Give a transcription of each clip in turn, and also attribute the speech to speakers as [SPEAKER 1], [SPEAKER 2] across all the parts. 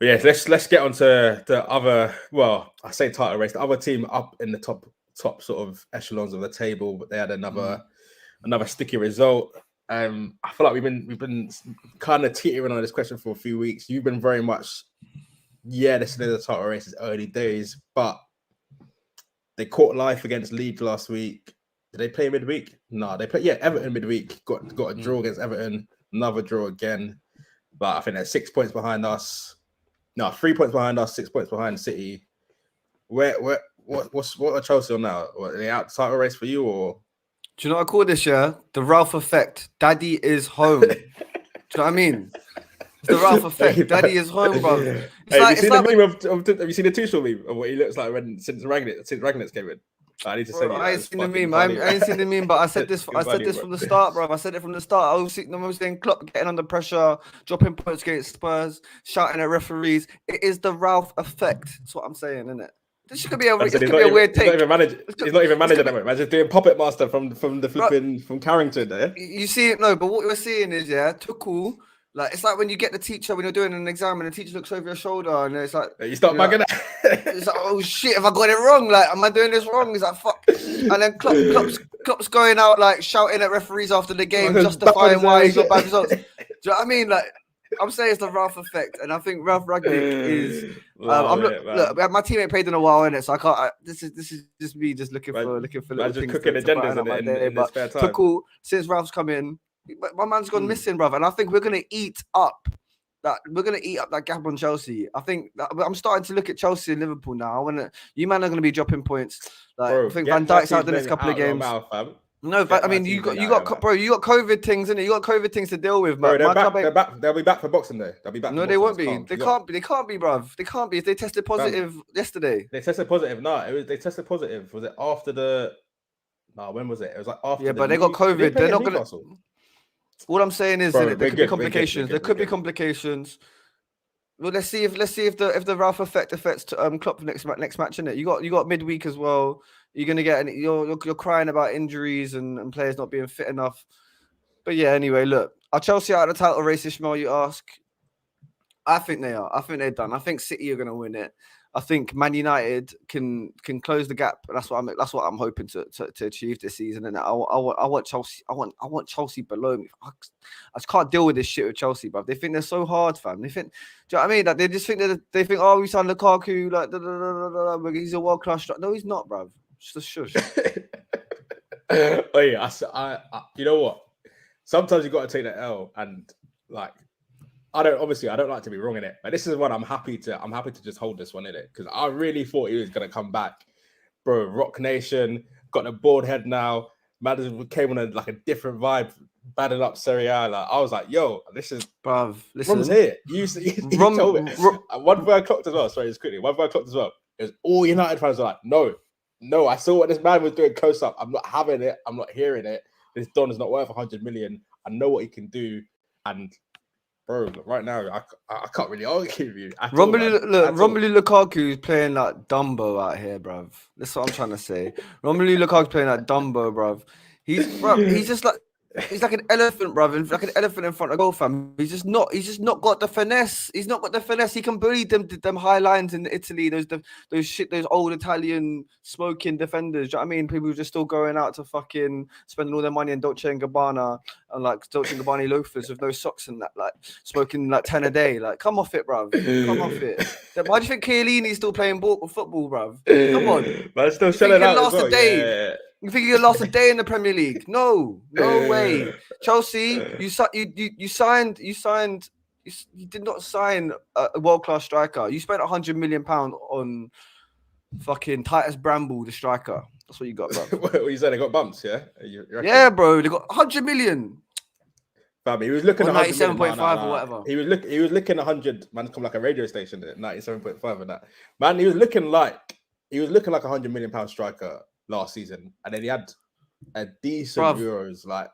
[SPEAKER 1] But yeah, let's get on to the other. Well, I say title race. The other team up in the top sort of echelons of the table, but they had another sticky result. I feel like we've been kind of teetering on this question for a few weeks. You've been very much, this is the title race is early days, but they caught life against Leeds last week. Did they play midweek? No, they played Everton midweek. Got a draw against Everton, another draw again. But I think they're 6 points behind us. No, 3 points behind us, 6 points behind City. What are Chelsea on now? Are they out the title race for you, or?
[SPEAKER 2] Do you know what I call this? Yeah, the Ralph effect. Daddy is home. Do you know what I mean? It's the Ralph effect. Daddy is home, bro.
[SPEAKER 1] Have you seen the Tuchel meme of what he looks like since Rangnick came in? I need to send you.
[SPEAKER 2] I ain't seen the meme. I ain't seen the meme, but I said this. I said this from the start, bro. I said it from the start. I was saying Klopp getting under pressure, dropping points against Spurs, shouting at referees. It is the Ralph effect. That's what I'm saying, isn't it? This could be a weird take.
[SPEAKER 1] He's not even managing that way. Imagine doing Puppet Master from the flipping from Carrington there.
[SPEAKER 2] You see it? No, but what we're seeing is Tuchel. Like, it's like when you get the teacher when you're doing an exam and the teacher looks over your shoulder and it's like
[SPEAKER 1] you start bugging
[SPEAKER 2] out. It's like, oh shit, have I got it wrong? Like, am I doing this wrong? He's like, fuck. And then Klopp's going out like shouting at referees after the game, justifying why he's got bad results. Do you know what I mean? Like, I'm saying it's the Ralph effect, and I think Ralph Ragnick is. Look, my team ain't played in a while, innit? So I can't. This is just me just looking for little things.
[SPEAKER 1] Just cooking agendas in the spare time.
[SPEAKER 2] Tuchel, since Ralph's come in, my man's gone missing, brother, and I think we're gonna eat up that. We're gonna eat up that gap on Chelsea. I think I'm starting to look at Chelsea and Liverpool now. You man are gonna be dropping points. Like, I think Van Dijk's out the next couple of games. No, but I mean, you got COVID things, innit? You got COVID things to deal with, man.
[SPEAKER 1] Bro, they're back. They'll be back for Boxing Day. They'll be back.
[SPEAKER 2] No, they won't be. They can't be, bruv. They can't be. If they tested positive yesterday.
[SPEAKER 1] They tested positive. No, they tested positive. Was it after the? No, when was it? It was like after.
[SPEAKER 2] Yeah, but they got COVID. They're not gonna. All I'm saying is, there could be complications. There could be complications. Well, let's see if the Ralph effect affects Klopp next match, innit? You got midweek as well. You're gonna get you're crying about injuries and players not being fit enough. But yeah, anyway, look, are Chelsea out of the title race, Ishmael? You ask. I think they are. I think they're done. I think City are gonna win it. I think Man United can close the gap. That's what I'm hoping to achieve this season. And I want Chelsea. I want Chelsea below me. I just can't deal with this shit with Chelsea, bro. They think they're so hard, fam. They think, do you know what I mean? Like, they just think they think, oh, we signed Lukaku, like he's a world class striker. No, he's not, bro. Just a shush.
[SPEAKER 1] Oh yeah, I you know what? Sometimes you got to take the L, and like. I don't like to be wrong in it, but this is one I'm happy to just hold this one in it, because I really thought he was gonna come back, bro. Rock Nation got a bald head now. Madison came on a different vibe, batting up Serie A. Like, I was like, yo, this is
[SPEAKER 2] bruv. Listen,
[SPEAKER 1] Rom's here. You told me. One thing I clocked as well. Sorry, just quickly. One thing I clocked as well. It was all United fans were like, no. I saw what this man was doing close up. I'm not having it. I'm not hearing it. This Don is not worth 100 million. I know what he can do, and. Bro, right now I can't really argue with you.
[SPEAKER 2] Romelu Lukaku is playing like Dumbo out here, bruv. That's what I'm trying to say. Romelu Lukaku's playing like Dumbo, bruv. He's just like he's like an elephant, bruv, like an elephant in front of goal, fam. He's just not got the finesse. He's not got the finesse. He can bully them high lines in Italy. Those old Italian smoking defenders. Do you know what I mean? People who are just still going out to fucking spending all their money on Dolce and Gabbana and like Dolce and Gabbana loafers with no socks and that, like smoking like 10 a day. Like, come off it, bruv. Come off it. Why do you think Chiellini's still playing football, bruv? Come on.
[SPEAKER 1] But still selling out as well.
[SPEAKER 2] Yeah. You think you lost a day in the Premier League? No way. Chelsea, you did not sign a world-class striker. You spent £100 million on fucking Titus Bramble, the striker. That's what you got, bro.
[SPEAKER 1] What you said? They got bumps, yeah?
[SPEAKER 2] Yeah, bro. They got 100 million.
[SPEAKER 1] Fam, he was looking at
[SPEAKER 2] 97.5 or whatever.
[SPEAKER 1] He was looking 100. Man, come like a radio station at 97.5 and that. Man, he was looking like £100 million striker last season, and then he had a decent Euros. Like,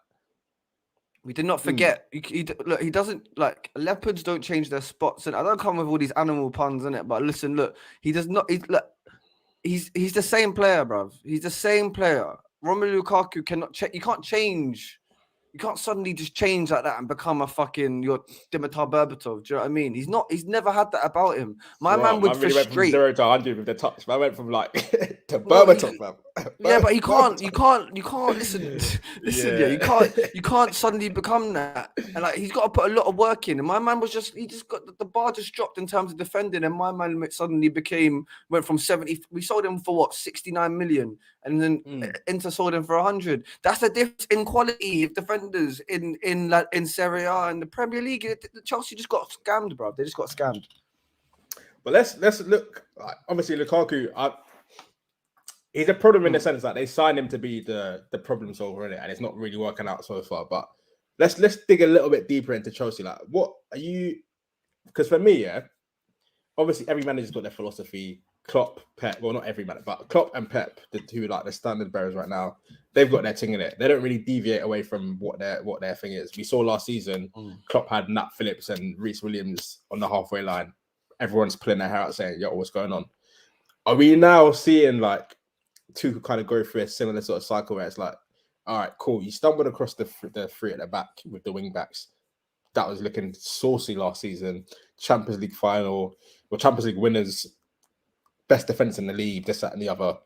[SPEAKER 2] we did not forget. He doesn't, like, leopards don't change their spots, and I don't come with all these animal puns in it. But listen, look, he does not. He's the same player, bruv. He's the same player. Romelu Lukaku cannot change. You You can't suddenly just change like that and become a fucking your Dimitar Berbatov. Do you know what I mean? He's never had that about him. Man would
[SPEAKER 1] really
[SPEAKER 2] frustrate.
[SPEAKER 1] went from 0 to 100 with the touch. I went from like to Berbatov, man.
[SPEAKER 2] Yeah, but you can't listen. Listen, you can't suddenly become that. And like he's got to put a lot of work in. And my man he just got the bar just dropped in terms of defending. And my man suddenly went from 70. We sold him for what 69 million, and then Inter sold him for 100. That's the difference in quality of defenders in Serie A and the Premier League. Chelsea just got scammed, bro. They just got scammed.
[SPEAKER 1] But let's look. Obviously, Lukaku. He's a problem in the sense that they signed him to be the problem solver in it, and it's not really working out so far. But let's dig a little bit deeper into Chelsea. Like, what are you? Because for me, obviously every manager's got their philosophy. Klopp, Pep. Well, not every manager, but Klopp and Pep, the two like the standard bearers right now. They've got their thing in it. They don't really deviate away from what their thing is. We saw last season, Klopp had Nat Phillips and Reece Williams on the halfway line. Everyone's pulling their hair out saying, "Yo, what's going on?" Are we now seeing like two kind of go through a similar sort of cycle where it's like, all right, cool. You stumbled across the three at the back with the wing backs. That was looking saucy last season. Champions League final, or Champions League winners, best defense in the league, this, that, and the other.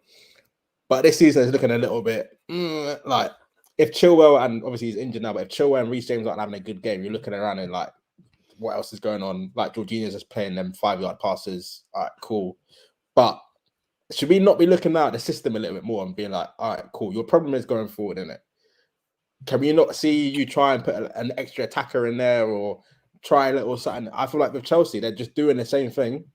[SPEAKER 1] But this season is looking a little bit like if Chilwell, and obviously he's injured now, but if Chilwell and Reece James aren't having a good game, you're looking around and like, what else is going on? Like Jorginho's just playing them 5-yard passes. All right, cool. But should we not be looking now at the system a little bit more and being like, all right, cool, your problem is going forward, isn't it? Can we not see you try and put an extra attacker in there or try a little something? I feel like with Chelsea, they're just doing the same thing.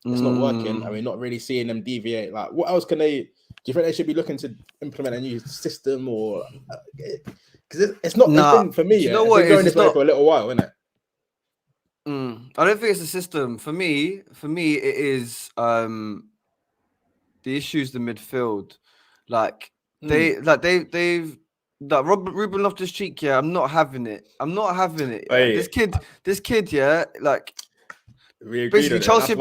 [SPEAKER 1] It's not working, and we're not really seeing them deviate. Like, what else can they? Do you think they should be looking to implement a new system, or because it's not it's been, for me? You know what? It's been going this way for a little while, isn't it?
[SPEAKER 2] I don't think it's a system. For me, it is the issues the midfield. Like they've Ruben Loftus-Cheek. Yeah, I'm not having it.
[SPEAKER 1] Hey.
[SPEAKER 2] This kid. Yeah, like. Basically, Chelsea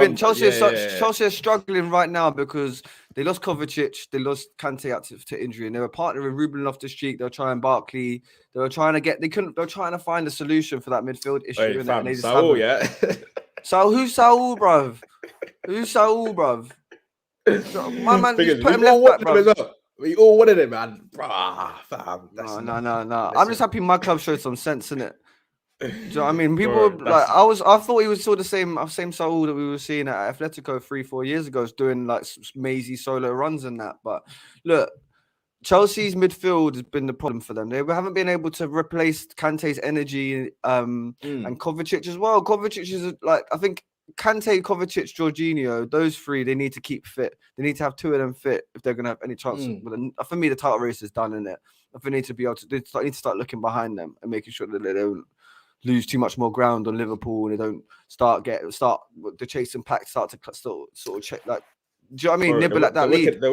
[SPEAKER 2] are struggling right now because they lost Kovacic, they lost Kante out to injury, and they were partnering Ruben Loftus-Cheek. They were trying Barkley. They were trying to find a solution for that midfield issue.
[SPEAKER 1] Hey,
[SPEAKER 2] and
[SPEAKER 1] fam,
[SPEAKER 2] they just
[SPEAKER 1] Saul, yeah.
[SPEAKER 2] Who's Saul, bruv? Who's Saul, bruv? My man just put him left back, bruv.
[SPEAKER 1] We all wanted it, man. Fam.
[SPEAKER 2] No. I'm just happy my club showed some sense in it. Do you know what I mean? People like I thought he was still the same Saul that we were seeing at Atletico 3-4 years ago, doing like mazy solo runs and that. But look, Chelsea's midfield has been the problem for them. They haven't been able to replace Kante's energy and Kovacic as well. Kovacic is like, I think Kante, Kovacic, Jorginho, those three, they need to keep fit. They need to have two of them fit if they're going to have any chance. For me, the title race is done, in it. If they need to be able to, they need to start looking behind them and making sure that they don't lose too much more ground on Liverpool, and they don't start the chasing pack start to sort of check like. Do you know what I mean? Nibble at that lead.
[SPEAKER 1] The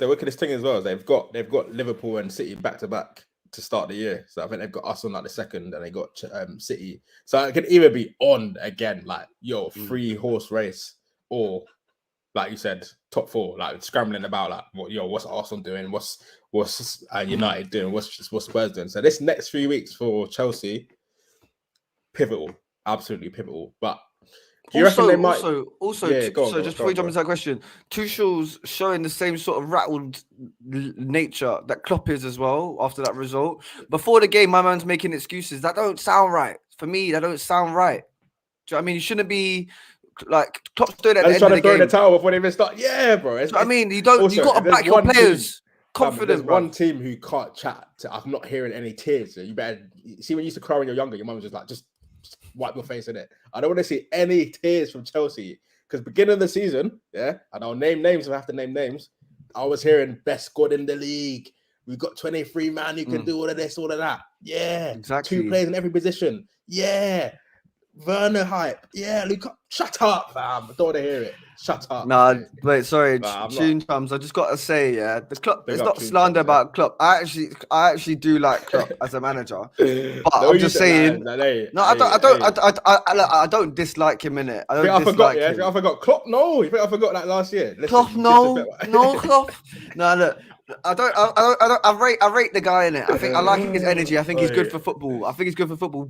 [SPEAKER 1] wickedest thing as well is they've got Liverpool and City back to back to start the year. So I think they've got us on like the second, and they got City. So it could either be on again, like 3-horse race, or like you said, top four, like scrambling about like what's Arsenal doing, what's United doing, what's Spurs doing. So this next 3 weeks for Chelsea. Pivotal, absolutely pivotal. But do you reckon they might?
[SPEAKER 2] Just before you jump into that question, Tuchel's showing the same sort of rattled nature that Klopp is as well after that result. Before the game, my man's making excuses. That don't sound right. For me, that don't sound right. Do you know what I mean? You shouldn't be like Klopp's doing it at the end of the game.
[SPEAKER 1] Trying to throw the towel before they even start. Yeah, bro.
[SPEAKER 2] You got to back your players. Confident,
[SPEAKER 1] there's one team who can't chat. I'm not hearing any tears. So you better see when you used to cry when you're younger. Your mum was just like, just wipe your face in it. I don't want to see any tears from Chelsea because beginning of the season, and I'll name names if I have to name names. I was hearing best squad in the league. We've got 23 man who can do all of this, all of that. Yeah,
[SPEAKER 2] exactly.
[SPEAKER 1] 2 players in every position. Yeah, Werner hype. Yeah, Luke. Shut up, fam. I don't want to hear it. Shut up.
[SPEAKER 2] Nah, wait, sorry,
[SPEAKER 1] Tune
[SPEAKER 2] Chums. I just got to say, yeah, the Klopp. It's not
[SPEAKER 1] Tune
[SPEAKER 2] slander
[SPEAKER 1] Chums,
[SPEAKER 2] about Klopp. I actually do like Klopp as a manager, but
[SPEAKER 1] no,
[SPEAKER 2] I'm just saying. I don't dislike him in it. I don't dislike him.
[SPEAKER 1] You think I forgot Klopp? No, you think I forgot that last year? Listen,
[SPEAKER 2] Klopp, no, Klopp. No, look. I rate the guy in it. I think I like his energy. I think he's good for football.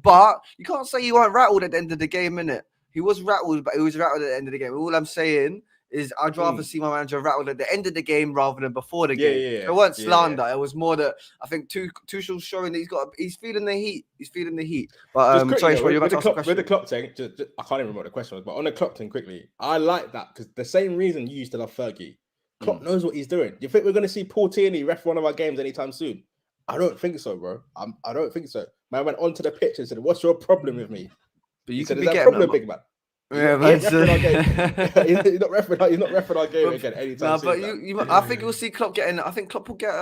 [SPEAKER 2] But you can't say you weren't rattled at the end of the game, innit? He was rattled, but he was rattled at the end of the game. All I'm saying is I'd rather see my manager rattled at the end of the game rather than before the game.
[SPEAKER 1] Yeah.
[SPEAKER 2] It wasn't slander. It was more that I think Tuchel's showing that he's feeling the heat. But sorry, you're about to ask a question.
[SPEAKER 1] With the Klopp thing, I can't even remember what the question was, but on the Klopp thing quickly, I like that because the same reason you used to love Fergie. Klopp knows what he's doing. You think we're going to see Paul Tierney ref one of our games anytime soon? I don't think so, bro. I don't think so. Man went onto the pitch and said, "What's your problem with me?"
[SPEAKER 2] But you
[SPEAKER 1] said,
[SPEAKER 2] "Is
[SPEAKER 1] that problem, big man?"
[SPEAKER 2] Yeah,
[SPEAKER 1] he's not referring our game again anytime soon.
[SPEAKER 2] But I think you'll see Klopp getting. I think Klopp will get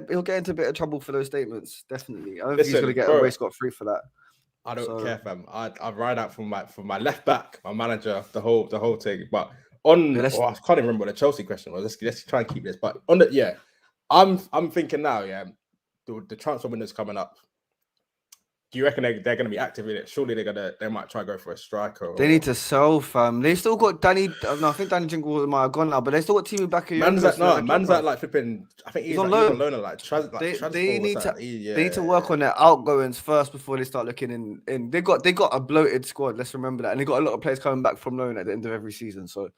[SPEAKER 2] he'll get into a bit of trouble for those statements. Definitely. I don't think he's gonna get away scot free for that.
[SPEAKER 1] I don't care, fam. I ride out from my left back, my manager, the whole thing. But I can't even remember what the Chelsea question was. Let's try and keep this. But on the I'm thinking now, the transfer window's coming up. Do you reckon they're going to be active in it? Surely they might try to go for a striker.
[SPEAKER 2] They need to sell, fam. They still got Danny. No, I think Danny Jinkle might have gone now, but they still got Timmy back.
[SPEAKER 1] Man's like flipping. I think he's on loan.
[SPEAKER 2] They need to work on their outgoings first before they start looking in. They got a bloated squad. Let's remember that, and they got a lot of players coming back from loan at the end of every season. So